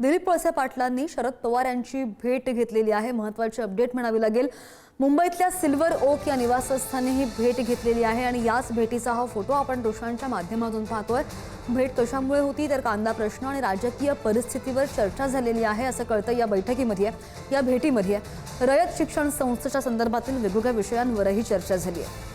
दिलीप वळसे पाटलांनी शरद पवार यांची भेट घेतलेली आहे। महत्त्वाची अपडेट म्हणावी लागेल। मुंबईतल्या सिल्वर ओक या निवासस्थानी ही भेट घेतलेली आहे आणि याच भेटीचा हा फोटो आपण दृश्यांच्या माध्यमातून पाहतोय। भेट कशामुळे होती तर कांदा प्रश्न आणि राजकीय परिस्थितीवर चर्चा झालेली आहे असं कळतं या बैठकीमध्ये। या भेटीमध्ये रयत शिक्षण संस्थेच्या संदर्भातील वेगवेगळ्या विषयांवरही चर्चा झाली आहे।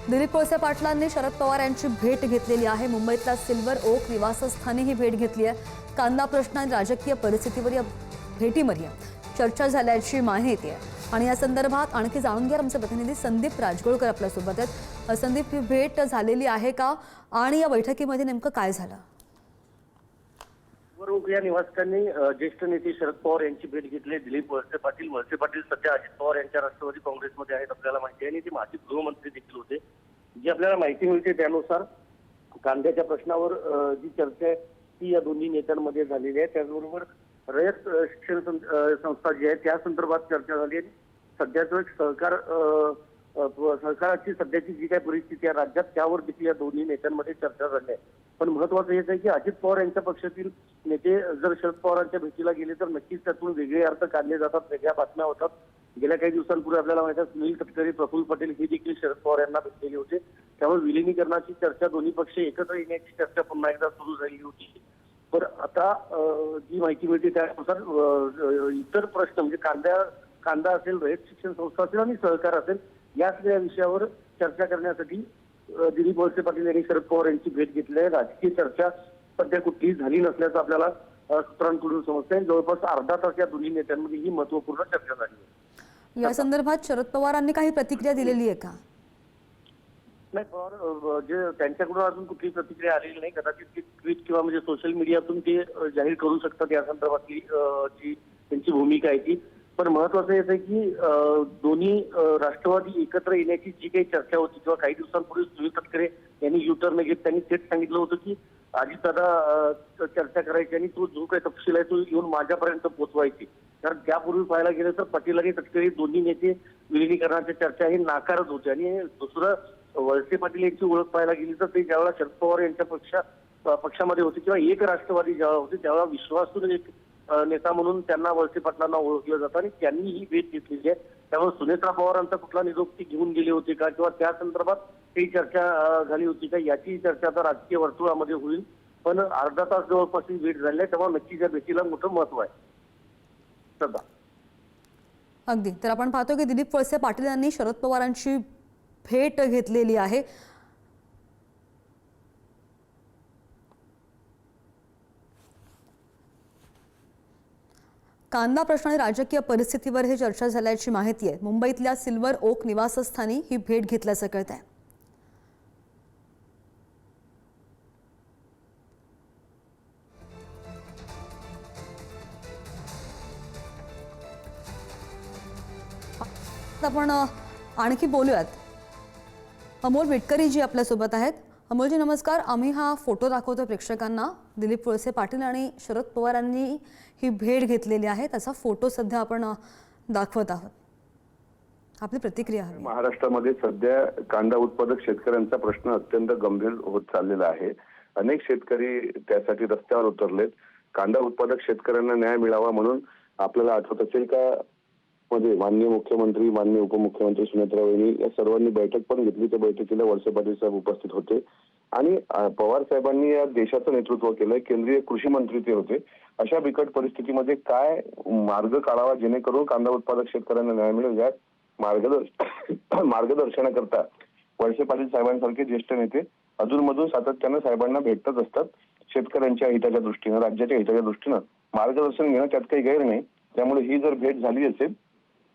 दिलीप वळसे पाटलांनी शरद पवार यांची भेट घेतलेली आहे। मुंबईतल्या सिल्वर ओक निवासस्थानी ही भेट घेतली आहे। कांदा प्रश्न आणि राजकीय परिस्थितीवर या भेटीमध्ये चर्चा झाल्याची माहिती आहे आणि या संदर्भात आणखी जाणून घ्या आमचे प्रतिनिधी संदीप राजगोळकर आपल्या सोबत आहेत। संदीप, ही भेट झालेली आहे का आणि या बैठकीमध्ये नेमकं काय झालं? सिल्वर या निवासस्थानी ज्येष्ठ नेते शरद पवार यांची भेट घेतली। दिलीप वळसे पाटील सध्या अजित पवार यांच्या राष्ट्रवादी काँग्रेसमध्ये आहेत आपल्याला माहिती आहे आणि ते माजी गृहमंत्री देखील होते। जी आपल्याला माहिती मिळते त्यानुसार कांद्याच्या प्रश्नावर जी चर्चा आहे ती या दोन्ही नेत्यांमध्ये झालेली आहे। त्याचबरोबर रयत शिक्षण संस्था जी आहे त्या संदर्भात चर्चा झाली आहे। सध्याचं एक सरकाराची सध्याची जी काही परिस्थिती आहे राज्यात त्यावर देखील या दोन्ही नेत्यांमध्ये चर्चा झाली आहे। पण महत्वाचं हेच आहे की अजित पवार यांच्या पक्षातील नेते जर शरद पवारांच्या भेटीला गेले तर नक्कीच त्यातून वेगळे अर्थ काढले जातात, वेगळ्या बातम्या होतात। गेल्या काही दिवसांपूर्वी आपल्याला माहिती आहे सुनील तटकरे, प्रफुल्ल पटेल हे देखील शरद पवार यांना भेटलेले होते। त्यामुळे विलिनीकरणाची चर्चा, दोन्ही पक्ष एकत्र येण्याची चर्चा पुन्हा एकदा सुरू झाली होती। पण आता जी माहिती मिळते त्यानुसार इतर प्रश्न म्हणजे कांदा असेल, रयत शिक्षण संस्था असेल आणि सहकार असेल या सगळ्या विषयावर चर्चा करण्यासाठी दिलीप वळसे पाटील यांनी शरद पवार यांची भेट घेतली आहे। राजकीय चर्चा सध्या कुठलीही झाली नसल्याचं आपल्याला सूत्रांकडून समजतंय। जवळपास अर्धा तास या दोन्ही नेत्यांमध्ये ही महत्वपूर्ण चर्चा झाली आहे। या संदर्भात शरद पवारांनी काही प्रतिक्रिया दिलेली आहे का? नाही, पवार जे त्यांच्याकडून अजून कुठली प्रतिक्रिया आलेली नाही। कदाचित ती ट्विट किंवा म्हणजे सोशल मीडियातून ते जाहीर करू शकतात या संदर्भातली जी त्यांची भूमिका आहे ती। पण महत्वाचं हेच आहे की दोन्ही राष्ट्रवादी एकत्र येण्याची जी काही चर्चा होती किंवा काही दिवसांपूर्वी सुनील तटकरे यांनी युटर्न घेत त्यांनी थेट सांगितलं होतं की अजितदादा चर्चा करायची आणि तो जो काही तपशील आहे तो येऊन माझ्यापर्यंत पोहोचवायची। कारण त्यापूर्वी पाहायला गेलं तर पाटील आणि तटकरे दोन्ही नेते विलिनीकरणाची चर्चा ही नाकारत होते आणि दुसरं वळसे पाटील यांची ओळख पाहायला गेली तर ते ज्यावेळेला शरद पवार यांच्या पक्षामध्ये होते किंवा एक राष्ट्रवादी ज्यावेळेला होते त्यावेळेला विश्वासून एक नेता म्हणून त्यांना वळसे पाटलांना ओळखलं जातं आणि त्यांनी ही भेट घेतलेली आहे। त्यामुळे सुनेत्रा पवारांचा कुठला निरोप ते घेऊन गेले होते का किंवा त्या संदर्भात काही चर्चा झाली होती का याची चर्चा आता राजकीय वर्तुळामध्ये होईल। पण अर्धा तास जवळपास ही भेट झाली आहे तेव्हा नक्कीच या भेटीला मोठं महत्व आहे। सध्या अगदी तर आपण पाहतो की दिलीप वळसे पाटील यांनी शरद पवारांची भेट घेतलेली आहे। कांदा प्रश्न आणि राजकीय परिस्थितीवर ही चर्चा झाल्याची माहिती आहे। मुंबईतल्या सिल्वर ओक निवासस्थानी ही भेट घेतल्याचं कळत आहे। आपण आणखी बोलूयात। अमोल विटकरी जी आपल्या सोबत आहेत। अमोलजी नमस्कार। आम्ही हा फोटो दाखवतो प्रेक्षकांना। दिलीप वळसे पाटील आणि शरद पवारांनी ही भेट घेतलेली आहे त्याचा फोटो सध्या आपण दाखवत आहोत। आपली प्रतिक्रिया हवी। महाराष्ट्रामध्ये सध्या कांदा उत्पादक शेतकऱ्यांचा प्रश्न अत्यंत गंभीर होत चाललेला आहे। अनेक शेतकरी त्यासाठी रस्त्यावर उतरलेत। कांदा उत्पादक शेतकऱ्यांना न्याय मिळावा म्हणून आपल्याला आठवत असेल का मध्ये माननीय मुख्यमंत्री, माननीय उपमुख्यमंत्री सुनेत्रा वहिनी या सर्वांनी बैठक पण घेतली। त्या बैठकीला वळसे पाटील साहेब उपस्थित होते आणि पवार साहेबांनी या देशाचं नेतृत्व केलंय। केंद्रीय कृषी मंत्री ते होते। अशा बिकट परिस्थितीमध्ये काय मार्ग काढावा जेणेकरून कांदा उत्पादक शेतकऱ्यांना न्याय मिळेल या मार्गदर्शनाकरता वळसे पाटील साहेबांसारखे ज्येष्ठ नेते अधूनमधून सातत्यानं साहेबांना भेटत असतात। शेतकऱ्यांच्या हिताच्या दृष्टीनं, राज्याच्या हिताच्या दृष्टीनं मार्गदर्शन घेणं त्यात काही गैर नाही। त्यामुळे ही जर भेट झाली असेल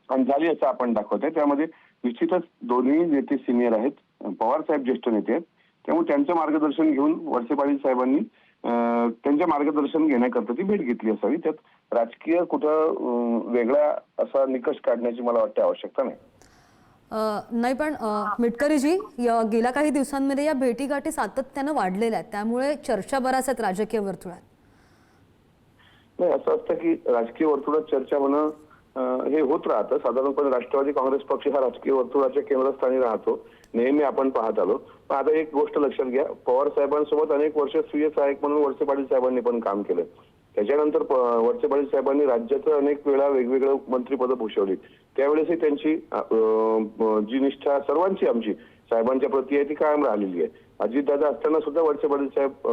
आणि झाली असं आपण दाखवतोय त्यामध्ये निश्चितच दोन्ही नेते सिनियर आहेत। पवार साहेब ज्येष्ठ नेते आहेत त्यामुळे त्यांचं मार्गदर्शन घेऊन वळसे पाटील साहेबांनी त्यांच्या मार्गदर्शन घेण्याकरता ती भेट घेतली असावी। त्यात राजकीय कुठं वेगळा असा निकष काढण्याची मला वाटते आवश्यकता नाही। नाही पण मिटकरीजी गेल्या काही दिवसांमध्ये या भेटीगाठी सातत्यानं वाढलेल्या आहेत त्यामुळे चर्चा बऱ्याच आहेत राजकीय वर्तुळात। नाही, असं असतं की राजकीय वर्तुळात चर्चा होणं हे होत राहतं। साधारणपणे राष्ट्रवादी काँग्रेस पक्ष हा राजकीय वर्तुळाच्या केंद्रस्थानी राहतो नेहमी आपण पाहत आलो. पण आता एक गोष्ट लक्षात घ्या, पवार साहेबांसोबत अनेक वर्ष स्वीय सहाय्यक म्हणून वळसे पाटील साहेबांनी पण काम केलं. त्याच्यानंतर वळसे पाटील साहेबांनी राज्याचं अनेक वेळा वेगवेगळं मंत्रिपदं भूषवली. त्यावेळेसही त्यांची जी निष्ठा सर्वांची आमची साहेबांच्या प्रती आहे ती कायम राहिलेली आहे. अजितदादा असताना सुद्धा वळसे पाटील साहेब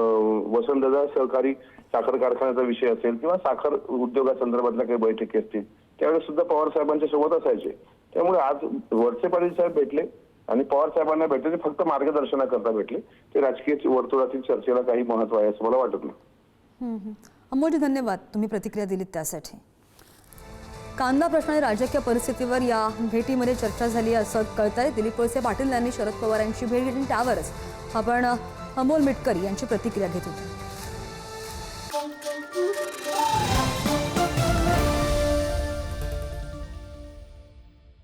वसंतदादा सहकारी साखर कारखान्याचा विषय असेल किंवा साखर उद्योगासंदर्भातल्या काही बैठकी असतील त्यावेळेस सुद्धा पवार साहेबांच्या सोबत असायचे. त्यामुळे आज वळसे पाटील साहेब भेटले आणि पवार साहेबांना भेटले ते फक्त मार्गदर्शनाकरता भेटले. ते राजकीय वर्तुळातील चर्चेला काही महत्व आहे असं मला वाटत नाही. अमोलजी धन्यवाद, तुम्ही प्रतिक्रिया दिलीत त्यासाठी. कांदा प्रश्न आणि राजकीय परिस्थितीवर या भेटीमध्ये चर्चा झाली असं कळतंय. दिलीप वळसे पाटील यांनी शरद पवार यांची भेट घेतली, त्यावरच आपण अमोल मिटकरी यांची प्रतिक्रिया घेत होतो.